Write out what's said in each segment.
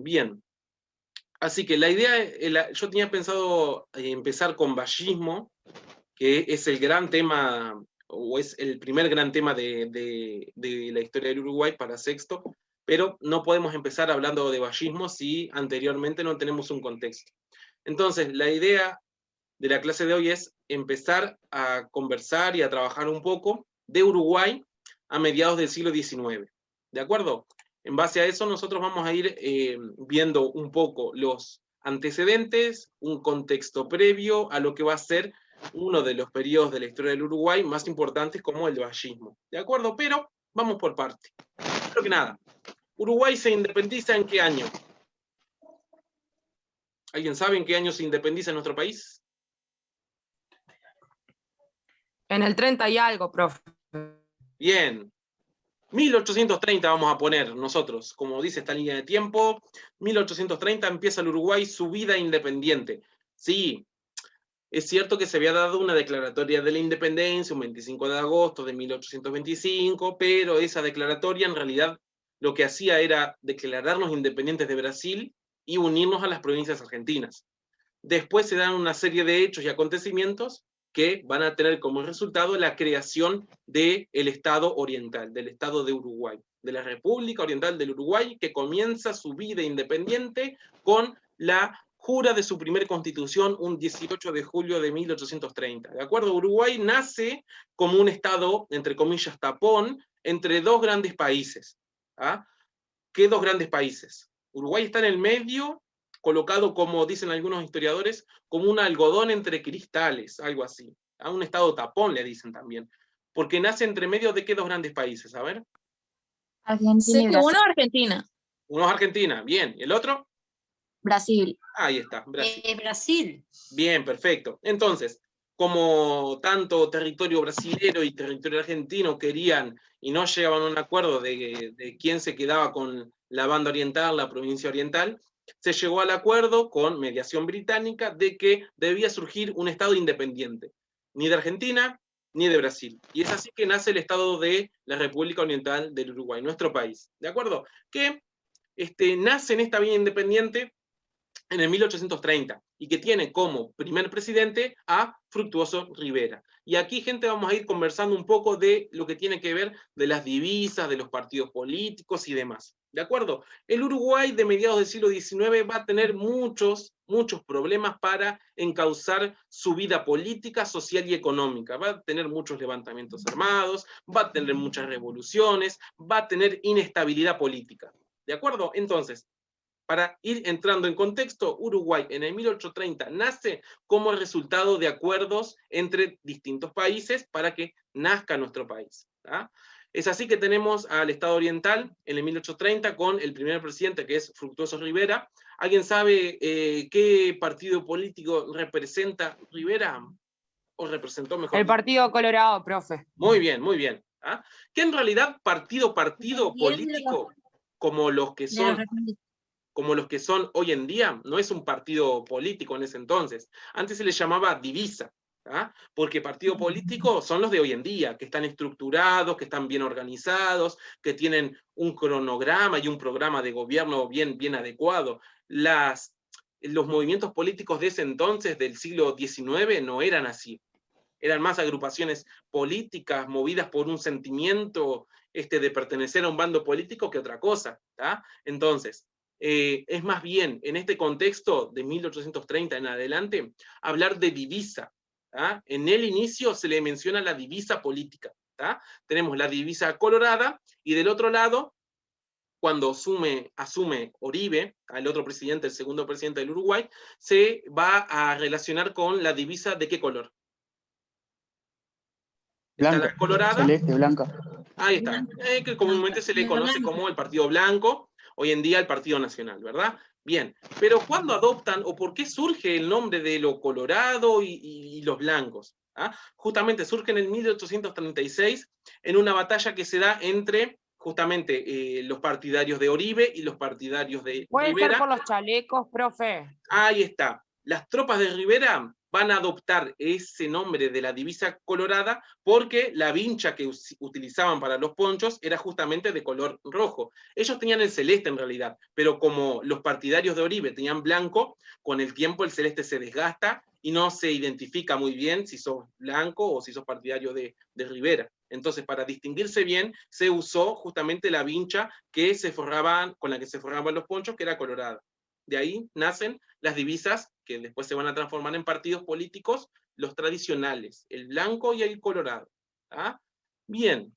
Bien. Así que la idea, yo tenía pensado empezar con vallismo, que es el gran tema, o es el primer gran tema de la historia del Uruguay para Sexto, pero no podemos empezar hablando de vallismo si anteriormente no tenemos un contexto. Entonces, la idea de la clase de hoy es empezar a conversar y a trabajar un poco de Uruguay a mediados del siglo XIX. ¿De acuerdo? En base a eso nosotros vamos a ir viendo un poco los antecedentes, un contexto previo a lo que va a ser uno de los periodos de la historia del Uruguay más importantes como el vallismo. ¿De acuerdo? Pero vamos por parte. Primero que nada, ¿Uruguay se independiza en qué año? ¿Alguien sabe en qué año se independiza en nuestro país? En el 30 y algo, profe. Bien. 1830 vamos a poner nosotros, como dice esta línea de tiempo, 1830 empieza el Uruguay su vida independiente. Sí, es cierto que se había dado una declaratoria de la independencia un 25 de agosto de 1825, pero esa declaratoria en realidad lo que hacía era declararnos independientes de Brasil y unirnos a las provincias argentinas. Después se dan una serie de hechos y acontecimientos que van a tener como resultado la creación del Estado Oriental, del Estado de Uruguay, de la República Oriental del Uruguay, que comienza su vida independiente con la jura de su primer constitución un 18 de julio de 1830. ¿De acuerdo? Uruguay nace como un Estado, entre comillas, tapón, entre dos grandes países. ¿Ah? ¿Qué dos grandes países? Uruguay está en el medio, colocado, como dicen algunos historiadores, como un algodón entre cristales, algo así. A un estado tapón le dicen también. Porque nace entre medio de qué dos grandes países, a ver. Argentina y Brasil. Uno, Argentina. Uno es Argentina, bien. ¿Y el otro? Brasil. Ahí está, Brasil. Brasil. Bien, perfecto. Entonces, como tanto territorio brasilero y territorio argentino querían y no llegaban a un acuerdo de quién se quedaba con la banda oriental, la provincia oriental, se llegó al acuerdo con mediación británica de que debía surgir un Estado independiente, ni de Argentina ni de Brasil. Y es así que nace el Estado de la República Oriental del Uruguay, nuestro país. ¿De acuerdo? Que nace en esta vía independiente en el 1830, y que tiene como primer presidente a Fructuoso Rivera. Y aquí, gente, vamos a ir conversando un poco de lo que tiene que ver de las divisas, de los partidos políticos y demás. ¿De acuerdo? El Uruguay de mediados del siglo XIX va a tener muchos problemas para encauzar su vida política, social y económica. Va a tener muchos levantamientos armados, va a tener muchas revoluciones, va a tener inestabilidad política. ¿De acuerdo? Entonces, para ir entrando en contexto, Uruguay en el 1830 nace como el resultado de acuerdos entre distintos países para que nazca nuestro país. ¿Ah? Es así que tenemos al Estado Oriental en el 1830 con el primer presidente, que es Fructuoso Rivera. ¿Alguien sabe qué partido político representa Rivera? ¿O representó mejor? El Partido Colorado, profe. Muy bien, muy bien. ¿Ah? Que en realidad partido político como los que son hoy en día, no es un partido político en ese entonces. Antes se les llamaba divisa, ¿ah? Porque partido político son los de hoy en día, que están estructurados, que están bien organizados, que tienen un cronograma y un programa de gobierno bien adecuado. Los movimientos políticos de ese entonces, del siglo XIX, no eran así. Eran más agrupaciones políticas movidas por un sentimiento de pertenecer a un bando político que otra cosa. ¿Ah? Entonces, es más bien, en este contexto de 1830 en adelante, hablar de divisa. ¿Ah? En el inicio se le menciona la divisa política. ¿Ah? Tenemos la divisa colorada, y del otro lado, cuando asume Oribe, el otro presidente, el segundo presidente del Uruguay, se va a relacionar con la divisa ¿de qué color? Blanca, está la colorada. Celeste, blanca. Ahí está. Que comúnmente se le conoce como el Partido Blanco, hoy en día el Partido Nacional, ¿verdad? Bien, pero ¿cuándo adoptan o por qué surge el nombre de lo colorado y los blancos? ¿Ah? Justamente surge en el 1836 en una batalla que se da entre justamente los partidarios de Oribe y los partidarios de ¿Puede Rivera. ser por los chalecos, profe? Ahí está. Las tropas de Rivera van a adoptar ese nombre de la divisa colorada porque la vincha que utilizaban para los ponchos era justamente de color rojo. Ellos tenían el celeste en realidad, pero como los partidarios de Oribe tenían blanco, con el tiempo el celeste se desgasta y no se identifica muy bien si sos blanco o si sos partidario de Rivera. Entonces, para distinguirse bien, se usó justamente la vincha que se forraban, con la que se forraban los ponchos, que era colorada. De ahí nacen las divisas que después se van a transformar en partidos políticos, los tradicionales, el blanco y el colorado. ¿Ah? Bien.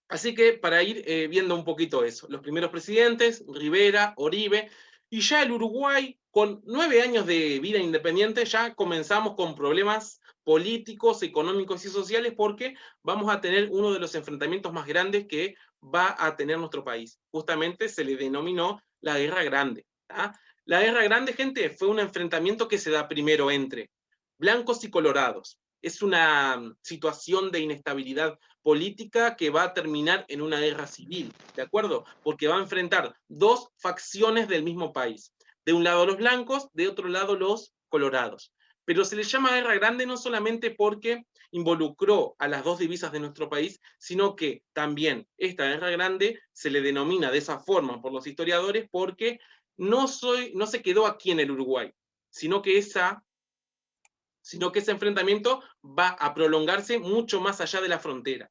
Así que para ir viendo un poquito eso, los primeros presidentes, Rivera, Oribe, y ya el Uruguay, con 9 años de vida independiente, ya comenzamos con problemas políticos, económicos y sociales, porque vamos a tener uno de los enfrentamientos más grandes que va a tener nuestro país. Justamente se le denominó la Guerra Grande. ¿Ah? La Guerra Grande, gente, fue un enfrentamiento que se da primero entre blancos y colorados. Es una situación de inestabilidad política que va a terminar en una guerra civil, ¿de acuerdo? Porque va a enfrentar dos facciones del mismo país. De un lado los blancos, de otro lado los colorados. Pero se le llama Guerra Grande no solamente porque involucró a las dos divisas de nuestro país, sino que también esta Guerra Grande se le denomina de esa forma por los historiadores porque no se quedó aquí en el Uruguay, sino que ese enfrentamiento va a prolongarse mucho más allá de la frontera.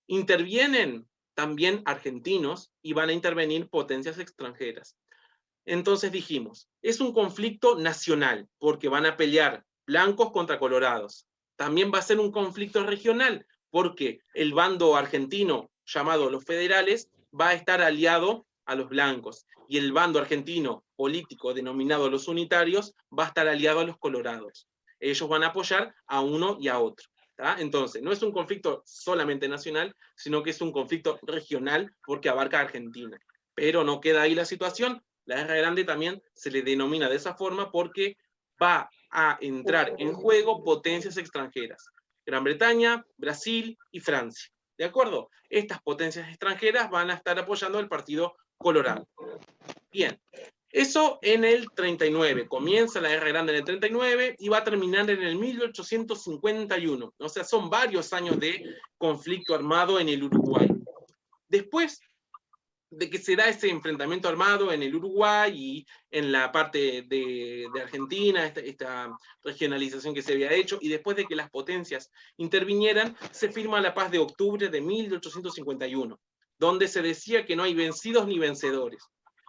Intervienen también argentinos y van a intervenir potencias extranjeras. Entonces dijimos, es un conflicto nacional, porque van a pelear blancos contra colorados. También va a ser un conflicto regional, porque el bando argentino, llamado los federales, va a estar aliado a los blancos, y el bando argentino político, denominado los unitarios, va a estar aliado a los colorados. Ellos van a apoyar a uno y a otro. Entonces, no es un conflicto solamente nacional, sino que es un conflicto regional porque abarca a Argentina. Pero no queda ahí la situación. La Guerra Grande también se le denomina de esa forma porque va a entrar en juego potencias extranjeras. Gran Bretaña, Brasil y Francia. ¿De acuerdo? Estas potencias extranjeras van a estar apoyando al Partido Colorado. Bien. Eso en el 39, comienza la Guerra Grande en el 39 y va a terminar en el 1851. O sea, son varios años de conflicto armado en el Uruguay. Después de que se da ese enfrentamiento armado en el Uruguay y en la parte de Argentina, esta regionalización que se había hecho, y después de que las potencias intervinieran, se firma la Paz de Octubre de 1851, donde se decía que no hay vencidos ni vencedores.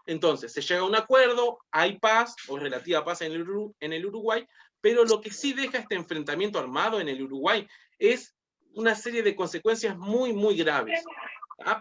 Entonces, se llega a un acuerdo, hay paz, o relativa paz en el Uruguay, pero lo que sí deja este enfrentamiento armado en el Uruguay es una serie de consecuencias muy, muy graves.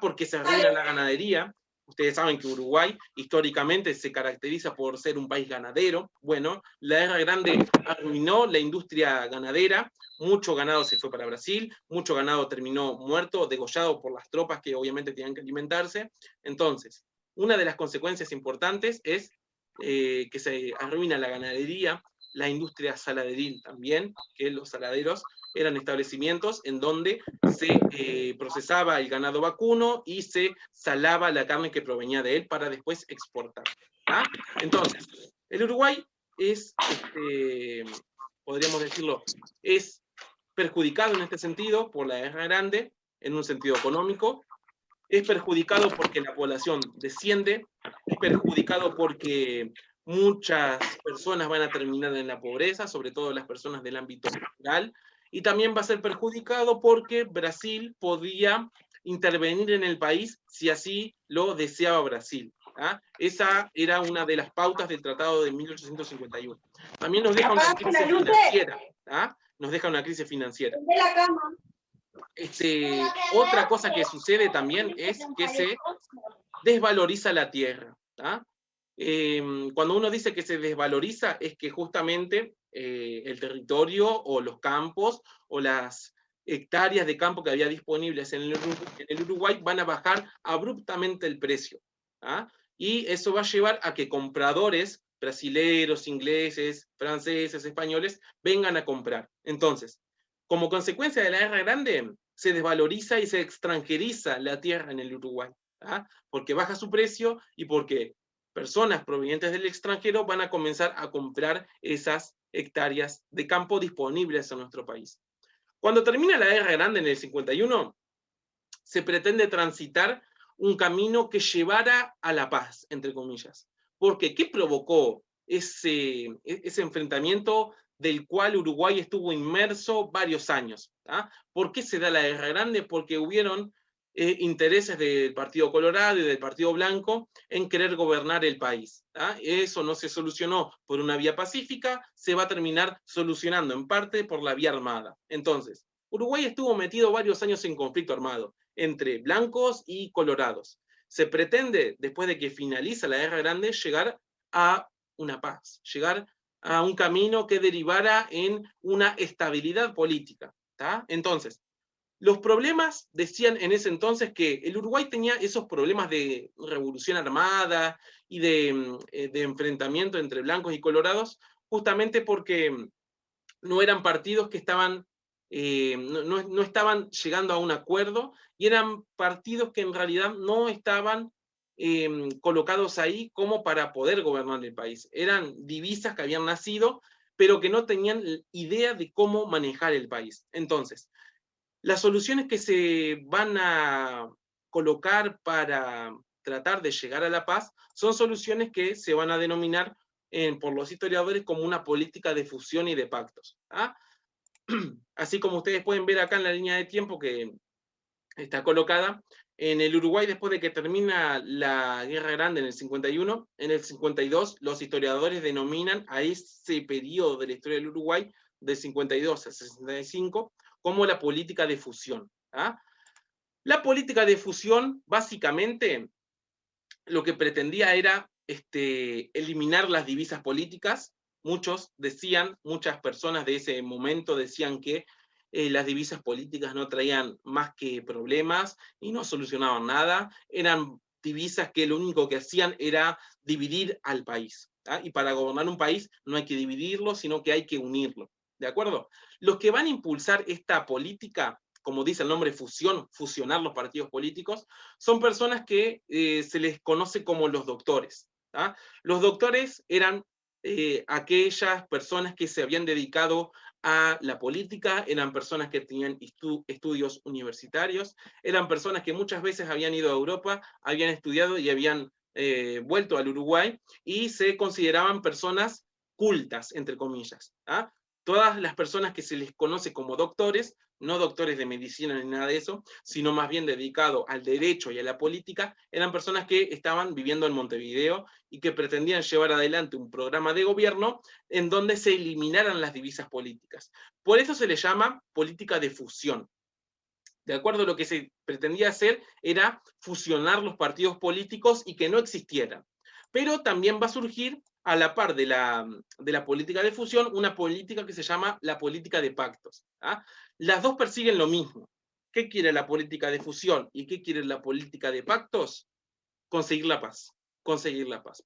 Porque se arruina la ganadería. Ustedes saben que Uruguay históricamente se caracteriza por ser un país ganadero. Bueno, la Guerra Grande arruinó la industria ganadera, mucho ganado se fue para Brasil, mucho ganado terminó muerto, degollado por las tropas que obviamente tenían que alimentarse. Entonces, una de las consecuencias importantes es que se arruina la ganadería, la industria saladeril también, que los saladeros eran establecimientos en donde se procesaba el ganado vacuno y se salaba la carne que provenía de él para después exportar. Entonces, el Uruguay es, podríamos decirlo, es perjudicado en este sentido por la Guerra Grande, en un sentido económico, es perjudicado porque la población desciende, es perjudicado porque muchas personas van a terminar en la pobreza, sobre todo las personas del ámbito rural, y también va a ser perjudicado porque Brasil podía intervenir en el país si así lo deseaba Brasil. Esa era una de las pautas del Tratado de 1851. También nos deja una crisis financiera. Nos deja una crisis financiera. Otra cosa que sucede también es que se desvaloriza la tierra. Cuando uno dice que se desvaloriza es que justamente el territorio o los campos o las hectáreas de campo que había disponibles en el Uruguay van a bajar abruptamente el precio. Y eso va a llevar a que compradores brasileros, ingleses, franceses, españoles vengan a comprar. Entonces, como consecuencia de la Guerra Grande, se desvaloriza y se extranjeriza la tierra en el Uruguay, porque baja su precio y porque personas provenientes del extranjero van a comenzar a comprar esas hectáreas de campo disponibles en nuestro país. Cuando termina la Guerra Grande en el 51, se pretende transitar un camino que llevara a la paz, entre comillas. Porque, ¿qué provocó ese enfrentamiento del cual Uruguay estuvo inmerso varios años? ¿Por qué se da la Guerra Grande? Porque hubieron intereses del Partido Colorado y del Partido Blanco en querer gobernar el país. Eso no se solucionó por una vía pacífica, se va a terminar solucionando en parte por la vía armada. Entonces, Uruguay estuvo metido varios años en conflicto armado entre blancos y colorados. Se pretende, después de que finaliza la Guerra Grande, llegar a una paz, llegar a un camino que derivara en una estabilidad política. Entonces, los problemas, decían en ese entonces que el Uruguay tenía esos problemas de revolución armada y de enfrentamiento entre blancos y colorados, justamente porque no eran partidos que estaban, no estaban llegando a un acuerdo, y eran partidos que en realidad no estaban colocados ahí como para poder gobernar el país. Eran divisas que habían nacido, pero que no tenían idea de cómo manejar el país. Entonces, las soluciones que se van a colocar para tratar de llegar a la paz son soluciones que se van a denominar por los historiadores como una política de fusión y de pactos. Así como ustedes pueden ver acá en la línea de tiempo que está colocada, en el Uruguay, después de que termina la Guerra Grande en el 51, en el 52 los historiadores denominan a ese periodo de la historia del Uruguay, del 52 al 65, como la política de fusión. La política de fusión, básicamente, lo que pretendía era eliminar las divisas políticas. Muchas personas de ese momento decían que las divisas políticas no traían más que problemas y no solucionaban nada. Eran divisas que lo único que hacían era dividir al país. Y para gobernar un país no hay que dividirlo, sino que hay que unirlo. ¿De acuerdo? Los que van a impulsar esta política, como dice el nombre fusión, fusionar los partidos políticos, son personas que se les conoce como los doctores. Los doctores eran aquellas personas que se habían dedicado a la política, eran personas que tenían estudios universitarios, eran personas que muchas veces habían ido a Europa, habían estudiado y habían vuelto al Uruguay, y se consideraban personas cultas, entre comillas. Todas las personas que se les conoce como doctores, no doctores de medicina ni nada de eso, sino más bien dedicados al derecho y a la política, eran personas que estaban viviendo en Montevideo y que pretendían llevar adelante un programa de gobierno en donde se eliminaran las divisas políticas. Por eso se le llama política de fusión. De acuerdo a lo que se pretendía hacer era fusionar los partidos políticos y que no existieran. Pero también va a surgir, a la par de la política de fusión, una política que se llama la política de pactos. Las dos persiguen lo mismo. ¿Qué quiere la política de fusión y qué quiere la política de pactos? Conseguir la paz,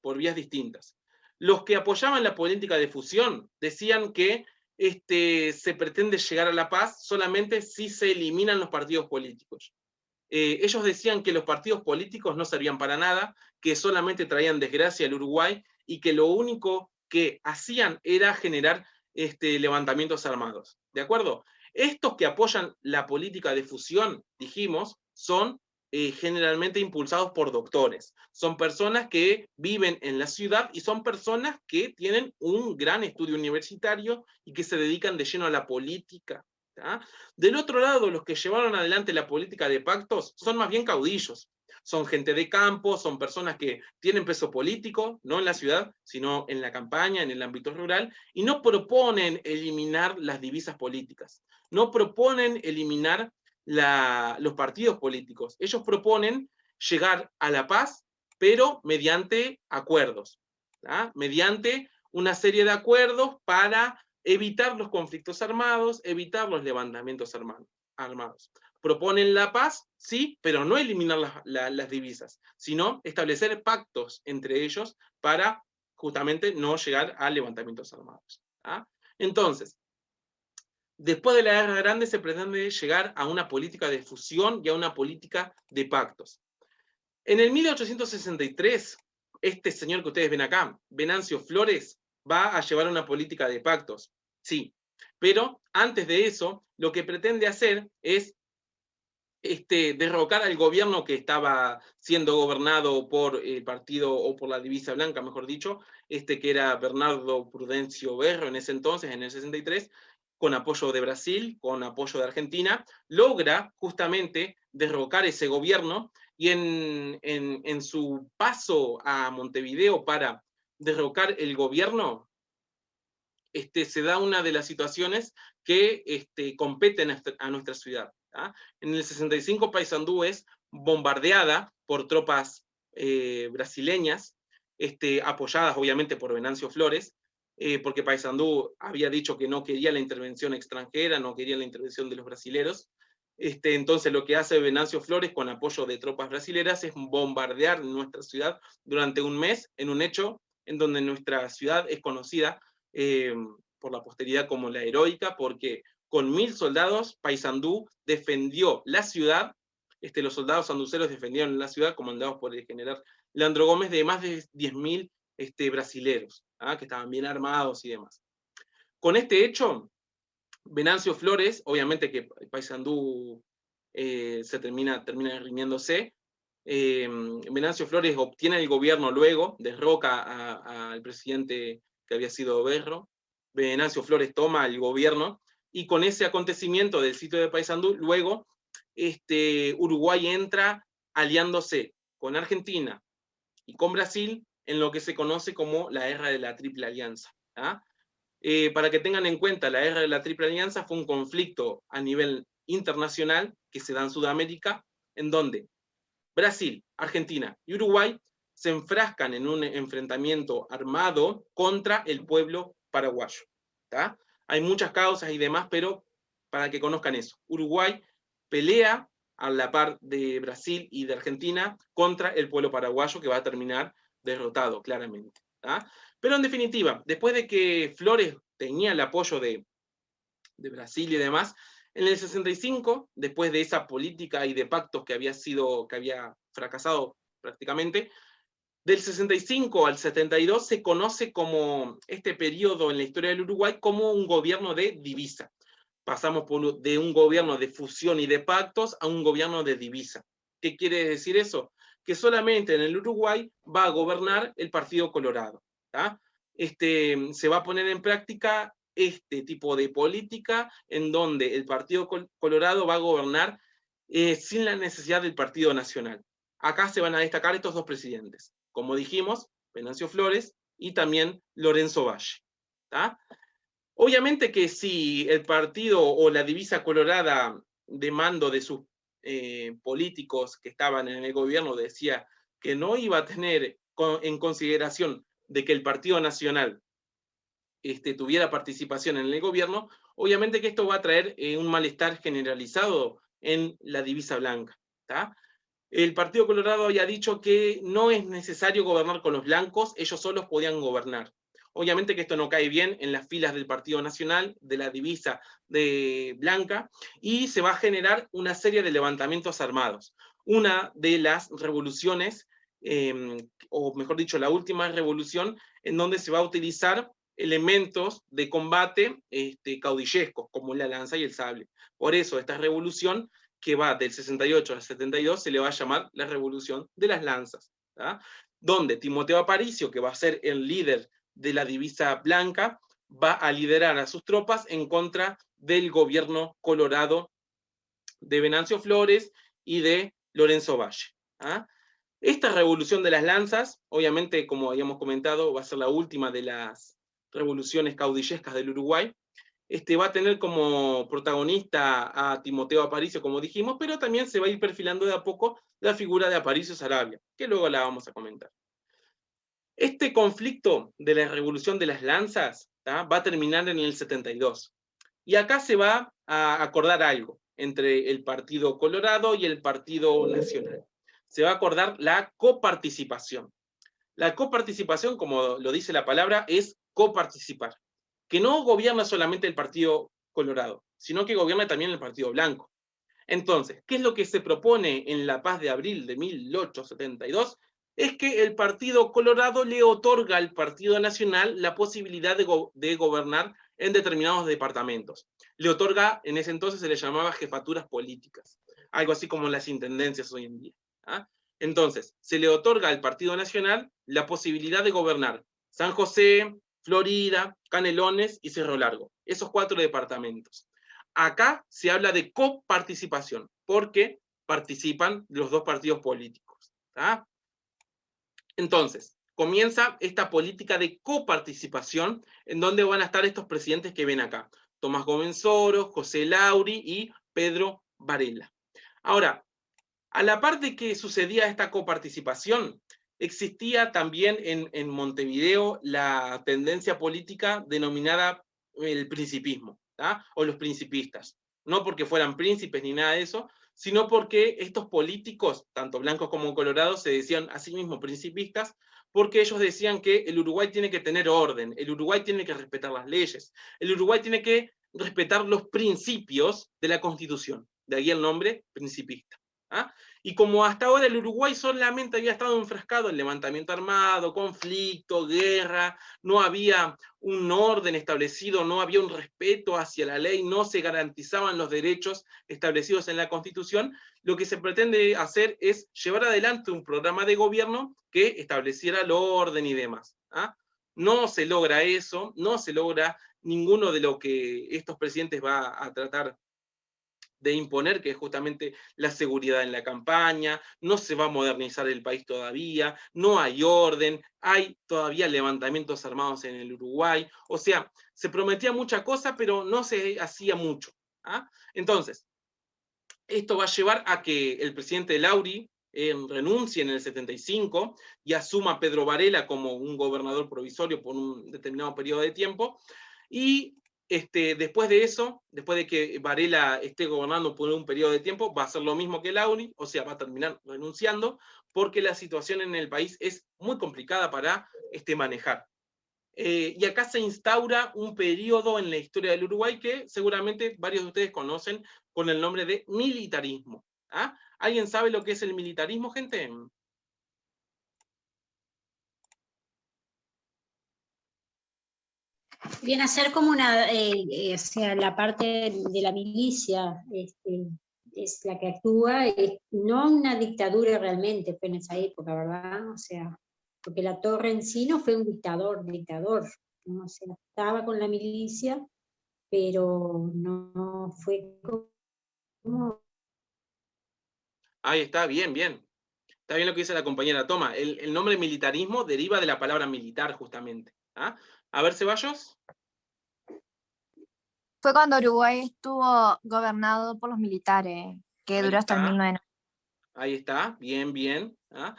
por vías distintas. Los que apoyaban la política de fusión decían que se pretende llegar a la paz solamente si se eliminan los partidos políticos. Ellos decían que los partidos políticos no servían para nada, que solamente traían desgracia al Uruguay y que lo único que hacían era generar levantamientos armados. ¿De acuerdo? Estos que apoyan la política de fusión, dijimos, son generalmente impulsados por doctores. Son personas que viven en la ciudad y son personas que tienen un gran estudio universitario y que se dedican de lleno a la política. Del otro lado, los que llevaron adelante la política de pactos son más bien caudillos. Son gente de campo, son personas que tienen peso político, no en la ciudad, sino en la campaña, en el ámbito rural, y no proponen eliminar las divisas políticas, no proponen eliminar los partidos políticos. Ellos proponen llegar a la paz, pero mediante acuerdos, mediante una serie de acuerdos para evitar los conflictos armados, evitar los levantamientos armados. Proponen la paz, sí, pero no eliminar las divisas, sino establecer pactos entre ellos para justamente no llegar a levantamientos armados. Entonces, después de la Guerra Grande se pretende llegar a una política de fusión y a una política de pactos. En el 1863, este señor que ustedes ven acá, Venancio Flores, va a llevar una política de pactos, sí. Pero antes de eso, lo que pretende hacer es derrocar al gobierno que estaba siendo gobernado por el partido, o por la divisa blanca, mejor dicho, que era Bernardo Prudencio Berro en ese entonces, en el 63, con apoyo de Brasil, con apoyo de Argentina, logra justamente derrocar ese gobierno, y en su paso a Montevideo para derrocar el gobierno, se da una de las situaciones que competen a nuestra ciudad. ¿tá? En el 65 Paysandú es bombardeada por tropas brasileñas, apoyadas obviamente por Venancio Flores, porque Paysandú había dicho que no quería la intervención extranjera, no quería la intervención de los brasileros. Entonces lo que hace Venancio Flores con apoyo de tropas brasileras es bombardear nuestra ciudad durante un mes, en un hecho en donde nuestra ciudad es conocida por la posteridad como la heroica, porque con 1000 soldados Paysandú defendió la ciudad, los soldados sanduceros defendieron la ciudad, comandados por el general Leandro Gómez, de más de 10.000 brasileros, que estaban bien armados y demás. Con este hecho, Venancio Flores, obviamente que Paysandú se termina rindiéndose, Venancio Flores obtiene el gobierno luego, derroca al presidente que había sido Berro, Venancio Flores toma el gobierno, y con ese acontecimiento del sitio de Paysandú, luego Uruguay entra aliándose con Argentina y con Brasil en lo que se conoce como la Guerra de la Triple Alianza. Para que tengan en cuenta, la Guerra de la Triple Alianza fue un conflicto a nivel internacional que se da en Sudamérica, en donde Brasil, Argentina y Uruguay se enfrascan en un enfrentamiento armado contra el pueblo paraguayo. ¿tá? Hay muchas causas y demás, pero para que conozcan eso. Uruguay pelea a la par de Brasil y de Argentina contra el pueblo paraguayo, que va a terminar derrotado, claramente. ¿tá? Pero en definitiva, después de que Flores tenía el apoyo de Brasil y demás, en el 65, después de esa política y de pactos que había fracasado prácticamente, del 65 al 72 se conoce como este periodo en la historia del Uruguay como un gobierno de divisa. Pasamos de un gobierno de fusión y de pactos a un gobierno de divisa. ¿Qué quiere decir eso? Que solamente en el Uruguay va a gobernar el Partido Colorado. ¿tá? Se va a poner en práctica este tipo de política en donde el Partido Colorado va a gobernar sin la necesidad del Partido Nacional. Acá se van a destacar estos dos presidentes, como dijimos, Venancio Flores y también Lorenzo Valle. ¿tá? Obviamente que si el partido o la divisa colorada de mando de sus políticos que estaban en el gobierno decía que no iba a tener en consideración de que el Partido Nacional tuviera participación en el gobierno, obviamente que esto va a traer un malestar generalizado en la divisa blanca. ¿tá? El Partido Colorado había dicho que no es necesario gobernar con los blancos, ellos solos podían gobernar. Obviamente que esto no cae bien en las filas del Partido Nacional, de la divisa blanca, y se va a generar una serie de levantamientos armados. Una de las revoluciones, o mejor dicho, la última revolución, en donde se va a utilizar elementos de combate caudillescos, como la lanza y el sable. Por eso esta revolución, que va del 68 al 72, se le va a llamar la Revolución de las Lanzas, ¿tá? Donde Timoteo Aparicio, que va a ser el líder de la divisa blanca, va a liderar a sus tropas en contra del gobierno colorado de Venancio Flores y de Lorenzo Valle. ¿tá? Esta Revolución de las Lanzas, obviamente, como habíamos comentado, va a ser la última de las revoluciones caudillescas del Uruguay. Va a tener como protagonista a Timoteo Aparicio, como dijimos, pero también se va a ir perfilando de a poco la figura de Aparicio Saravia, que luego la vamos a comentar. Este conflicto de la Revolución de las Lanzas va a terminar en el 72. Y acá se va a acordar algo entre el Partido Colorado y el Partido Nacional. Se va a acordar la coparticipación. La coparticipación, como lo dice la palabra, es coparticipar. Que no gobierna solamente el Partido Colorado, sino que gobierna también el Partido Blanco. Entonces, ¿qué es lo que se propone en la Paz de Abril de 1872? es que el Partido Colorado le otorga al Partido Nacional la posibilidad de gobernar en determinados departamentos. Le otorga, en ese entonces se le llamaba jefaturas políticas, algo así como las intendencias hoy en día. ¿Ah? Entonces, se le otorga al Partido Nacional la posibilidad de gobernar San José, Florida, Canelones y Cerro Largo, esos 4 departamentos. Acá se habla de coparticipación, porque participan los 2 partidos políticos. ¿Ah? Entonces, comienza esta política de coparticipación en donde van a estar estos presidentes que ven acá. Tomás Gómez Soros, José Lauri y Pedro Varela. Ahora, a la par de que sucedía esta coparticipación, existía también en Montevideo la tendencia política denominada el principismo, ¿tá? O los principistas. No porque fueran príncipes ni nada de eso, sino porque estos políticos, tanto blancos como colorados, se decían a sí mismos principistas, porque ellos decían que el Uruguay tiene que tener orden, el Uruguay tiene que respetar las leyes, el Uruguay tiene que respetar los principios de la Constitución. De ahí el nombre principista. ¿Ah? Y como hasta ahora el Uruguay solamente había estado enfrascado en levantamiento armado, conflicto, guerra, no había un orden establecido, no había un respeto hacia la ley, no se garantizaban los derechos establecidos en la Constitución, lo que se pretende hacer es llevar adelante un programa de gobierno que estableciera el orden y demás. ¿Ah? No se logra eso, no se logra ninguno de lo que estos presidentes va a tratar de imponer, que es justamente la seguridad en la campaña, no se va a modernizar el país todavía, no hay orden, hay todavía levantamientos armados en el Uruguay, o sea, se prometía mucha cosa, pero no se hacía mucho. ¿Ah? Entonces, esto va a llevar a que el presidente Lauri renuncie en el 75 y asuma a Pedro Varela como un gobernador provisorio por un determinado periodo de tiempo, y después de eso, después de que Varela esté gobernando por un periodo de tiempo, va a hacer lo mismo que Lauri, o sea, va a terminar renunciando, porque la situación en el país es muy complicada para manejar. Y acá se instaura un periodo en la historia del Uruguay que seguramente varios de ustedes conocen con el nombre de militarismo. ¿Ah? ¿Alguien sabe lo que es el militarismo, gente? Viene a ser como una, o sea, la parte de la milicia es la que actúa, no una dictadura realmente fue en esa época, ¿verdad? O sea, porque la Torre en sí no fue un dictador, ¿no? O sea, estaba con la milicia, pero no fue como... Ahí está, bien, bien. Está bien lo que dice la compañera Toma. El nombre militarismo deriva de la palabra militar, justamente. ¿Ah? A ver, Ceballos. Fue cuando Uruguay estuvo gobernado por los militares, que Ahí duró hasta el está. 1990. Ahí está, bien, bien. ¿Ah?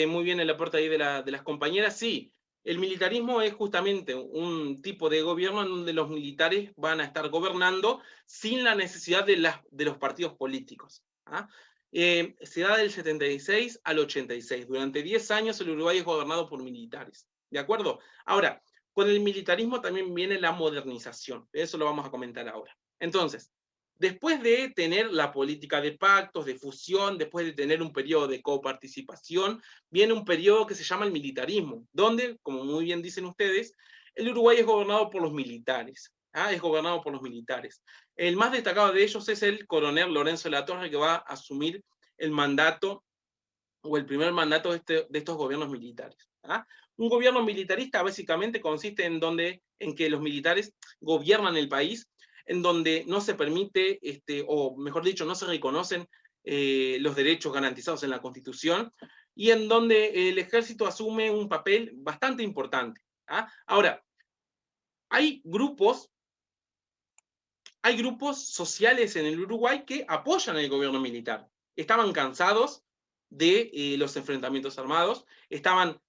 Muy bien el aporte ahí de las compañeras. Sí, el militarismo es justamente un tipo de gobierno en donde los militares van a estar gobernando sin la necesidad de los partidos políticos. ¿Ah? Se da del 76 al 86. Durante 10 años el Uruguay es gobernado por militares. ¿De acuerdo? Ahora, con el militarismo también viene la modernización. Eso lo vamos a comentar ahora. Entonces, después de tener la política de pactos, de fusión, después de tener un periodo de coparticipación, viene un periodo que se llama el militarismo, donde, como muy bien dicen ustedes, el Uruguay es gobernado por los militares. ¿Ah? Es gobernado por los militares. El más destacado de ellos es el coronel Lorenzo Latorre, que va a asumir el mandato, o el primer mandato de estos gobiernos militares. ¿Ah? Un gobierno militarista básicamente consiste en que los militares gobiernan el país, en donde no se permite, o mejor dicho, no se reconocen los derechos garantizados en la Constitución, y en donde el ejército asume un papel bastante importante. ¿Ah? Ahora, hay grupos sociales en el Uruguay que apoyan el gobierno militar. Estaban cansados de los enfrentamientos armados, estaban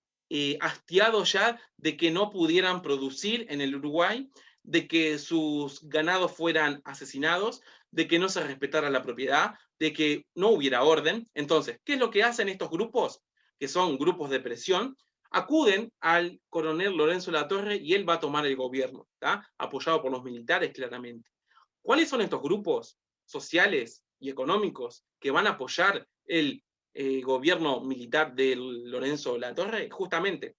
hastiados ya de que no pudieran producir en el Uruguay, de que sus ganados fueran asesinados, de que no se respetara la propiedad, de que no hubiera orden. Entonces, ¿qué es lo que hacen estos grupos? Que son grupos de presión, acuden al coronel Lorenzo Latorre y él va a tomar el gobierno, ¿tá? Apoyado por los militares claramente. ¿Cuáles son estos grupos sociales y económicos que van a apoyar el gobierno militar de Lorenzo Latorre, justamente,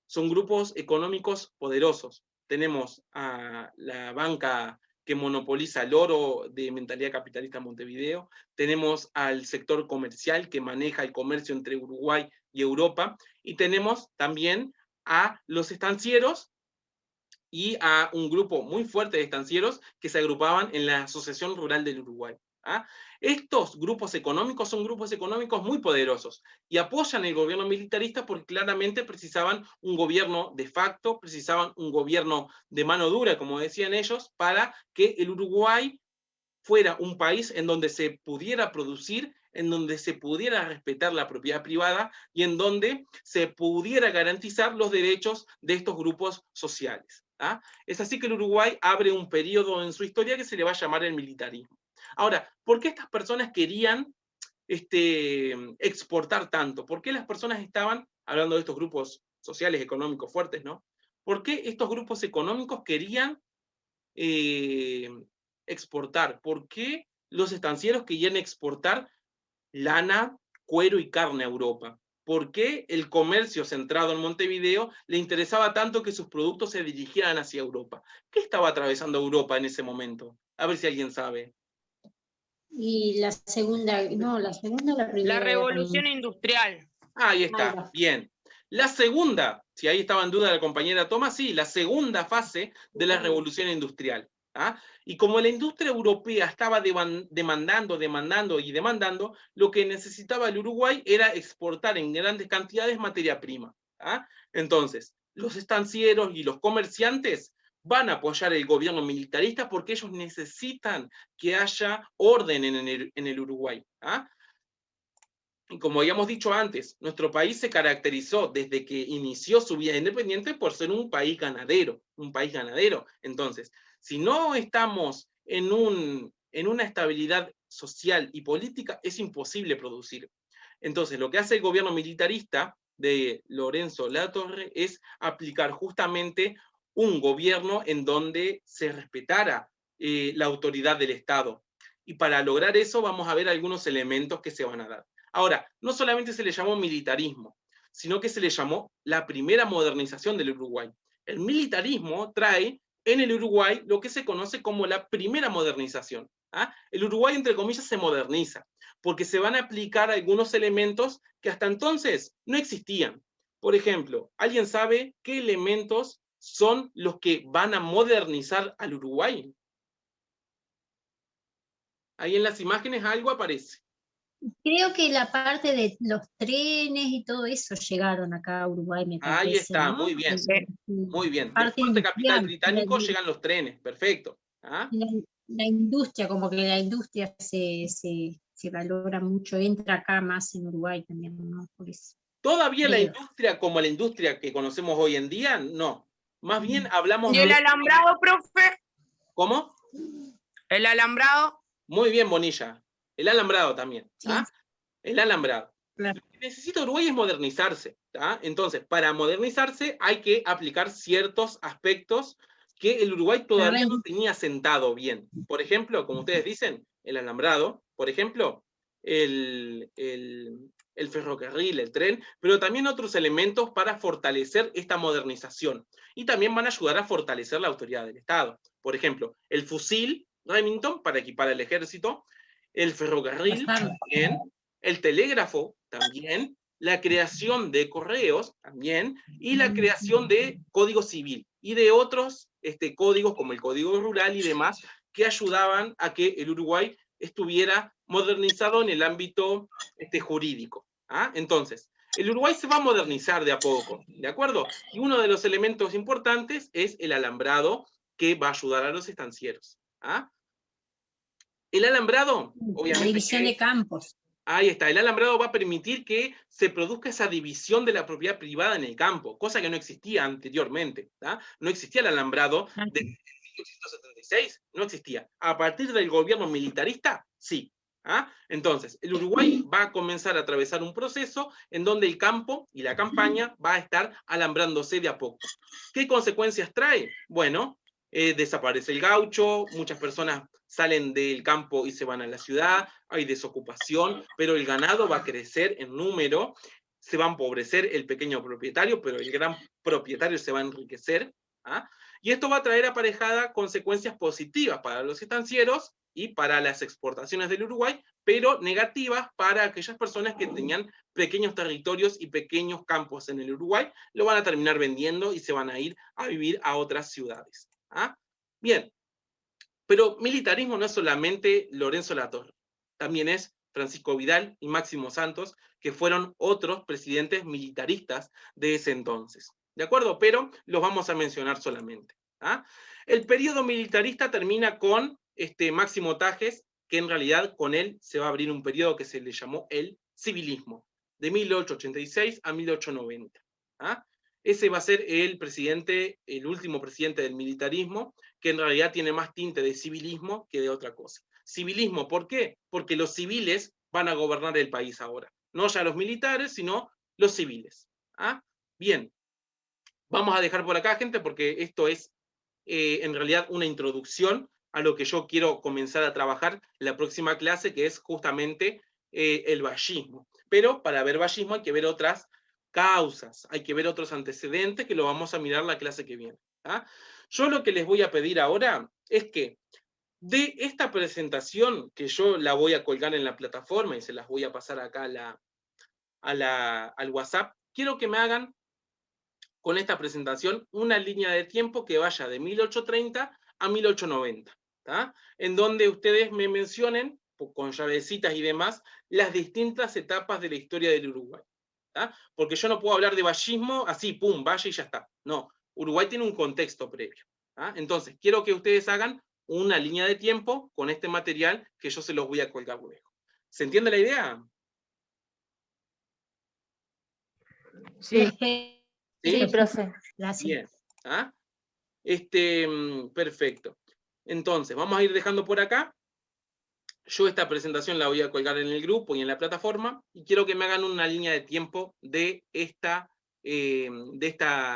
son grupos económicos poderosos. Tenemos a la banca que monopoliza el oro de mentalidad capitalista en Montevideo, tenemos al sector comercial que maneja el comercio entre Uruguay y Europa, y tenemos también a los estancieros y a un grupo muy fuerte de estancieros que se agrupaban en la Asociación Rural del Uruguay. ¿Ah? Estos grupos económicos son grupos económicos muy poderosos y apoyan el gobierno militarista porque claramente precisaban un gobierno de facto, precisaban un gobierno de mano dura, como decían ellos, para que el Uruguay fuera un país en donde se pudiera producir, en donde se pudiera respetar la propiedad privada y en donde se pudiera garantizar los derechos de estos grupos sociales. ¿Ah? Es así que el Uruguay abre un periodo en su historia que se le va a llamar el militarismo. Ahora, ¿por qué estas personas querían exportar tanto? ¿Por qué las personas estaban, hablando de estos grupos sociales, económicos fuertes, ¿no? ¿Por qué estos grupos económicos querían exportar? ¿Por qué los estancieros querían exportar lana, cuero y carne a Europa? ¿Por qué el comercio centrado en Montevideo le interesaba tanto que sus productos se dirigieran hacia Europa? ¿Qué estaba atravesando Europa en ese momento? A ver si alguien sabe. Y la segunda, no, la segunda o la La primera. revolución industrial. Ahí Ahí está, va. bien. La segunda, si ahí estaba en duda la compañera Tomás, sí, la segunda fase de la revolución industrial. ¿Ah? Y como la industria europea estaba demandando, lo que necesitaba el Uruguay era exportar en grandes cantidades materia prima. ¿Ah? Entonces, los estancieros y los comerciantes van a apoyar el gobierno militarista porque ellos necesitan que haya orden en el Uruguay. ¿Ah? Y como habíamos dicho antes, nuestro país se caracterizó desde que inició su vida independiente por ser un país ganadero, Entonces, si no estamos en una estabilidad social y política, es imposible producir. Entonces, lo que hace el gobierno militarista de Lorenzo Latorre es aplicar justamente un gobierno en donde se respetara la autoridad del Estado. Y para lograr eso vamos a ver algunos elementos que se van a dar. Ahora, no solamente se le llamó militarismo, sino que se le llamó la primera modernización del Uruguay. El militarismo trae en el Uruguay lo que se conoce como la primera modernización. ¿Ah? El Uruguay, entre comillas, se moderniza, porque se van a aplicar algunos elementos que hasta entonces no existían. Por ejemplo, ¿alguien sabe qué elementos son los que van a modernizar al Uruguay? Ahí en las imágenes algo aparece. Creo que la parte de los trenes y todo eso llegaron acá a Uruguay, me parece. Ahí está, ¿no? muy bien. Muy bien. Parte Después de Capital industrial, Británico llegan los trenes, perfecto. ¿Ah? la industria, como que la industria se valora mucho, entra acá más en Uruguay también, ¿no? Por eso. Todavía la Creo. industria como la industria que conocemos hoy en día, no. Más bien hablamos ¿Y el de... alambrado, profe? ¿Cómo? ¿El alambrado? Muy bien, Bonilla. El alambrado también. Sí. ¿Ah? El alambrado. Claro. Lo que necesita Uruguay es modernizarse. ¿Ah? Entonces, para modernizarse hay que aplicar ciertos aspectos que el Uruguay todavía no tenía sentado bien. Por ejemplo, como ustedes dicen, el alambrado, por ejemplo, el ferrocarril, el tren, pero también otros elementos para fortalecer esta modernización. Y también van a ayudar a fortalecer la autoridad del Estado. Por ejemplo, el fusil Remington para equipar al ejército, el ferrocarril también, el telégrafo también, la creación de correos también, y la creación de código civil y de otros códigos como el código rural y demás que ayudaban a que el Uruguay estuviera modernizado en el ámbito jurídico. ¿Ah? Entonces, el Uruguay se va a modernizar de a poco, ¿de acuerdo? Y uno de los elementos importantes es el alambrado que va a ayudar a los estancieros. ¿Ah? El alambrado, obviamente... La división de campos. Ahí está, el alambrado va a permitir que se produzca esa división de la propiedad privada en el campo, cosa que no existía anteriormente. ¿Ah? No existía el alambrado de 1876, no existía. A partir del gobierno militarista, sí. ¿Ah? Entonces, el Uruguay va a comenzar a atravesar un proceso en donde el campo y la campaña va a estar alambrándose de a poco. ¿Qué consecuencias trae? Bueno, desaparece el gaucho, muchas personas salen del campo y se van a la ciudad, hay desocupación, pero el ganado va a crecer en número, se va a empobrecer el pequeño propietario, pero el gran propietario se va a enriquecer, ¿ah? Y esto va a traer aparejada consecuencias positivas para los estancieros y para las exportaciones del Uruguay, pero negativas para aquellas personas que tenían pequeños territorios y pequeños campos en el Uruguay, lo van a terminar vendiendo y se van a ir a vivir a otras ciudades. ¿Ah? Bien, pero militarismo no es solamente Lorenzo Latorre, también es Francisco Vidal y Máximo Santos, que fueron otros presidentes militaristas de ese entonces. ¿De acuerdo? Pero los vamos a mencionar solamente. ¿Ah? El periodo militarista termina con Máximo Tajes, que en realidad con él se va a abrir un periodo que se le llamó el civilismo, de 1886 a 1890. ¿Ah? Ese va a ser el último presidente del militarismo, que en realidad tiene más tinte de civilismo que de otra cosa. Civilismo, ¿por qué? Porque los civiles van a gobernar el país ahora. No ya los militares, sino los civiles. ¿Ah? Bien, vamos a dejar por acá, gente, porque esto es en realidad una introducción a lo que yo quiero comenzar a trabajar la próxima clase, que es justamente el vallismo. Pero para ver vallismo hay que ver otras causas, hay que ver otros antecedentes que lo vamos a mirar la clase que viene. ¿Ah? Yo lo que les voy a pedir ahora es que de esta presentación, que yo la voy a colgar en la plataforma y se las voy a pasar acá al WhatsApp, quiero que me hagan con esta presentación una línea de tiempo que vaya de 1830 a 1890, ¿tá? En donde ustedes me mencionen, con llavecitas y demás, las distintas etapas de la historia del Uruguay. ¿Tá? Porque yo no puedo hablar de vallismo así, pum, valle y ya está. No, Uruguay tiene un contexto previo. ¿Tá? Entonces, quiero que ustedes hagan una línea de tiempo con este material que yo se los voy a colgar luego. ¿Se entiende la idea? Sí. Sí, profe. Gracias. Bien. ¿Ah? Perfecto. Entonces, vamos a ir dejando por acá. Yo esta presentación la voy a colgar en el grupo y en la plataforma, y quiero que me hagan una línea de tiempo de esta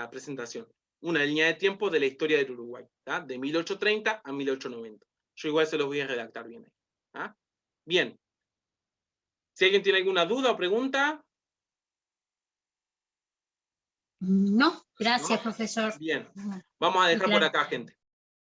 presentación. Una línea de tiempo de la historia del Uruguay, ¿tá? De 1830 a 1890. Yo igual se los voy a redactar bien ahí. ¿Ah? Bien. Si alguien tiene alguna duda o pregunta. No, gracias, ¿No? profesor. Bien. Vamos a dejar por acá, gente.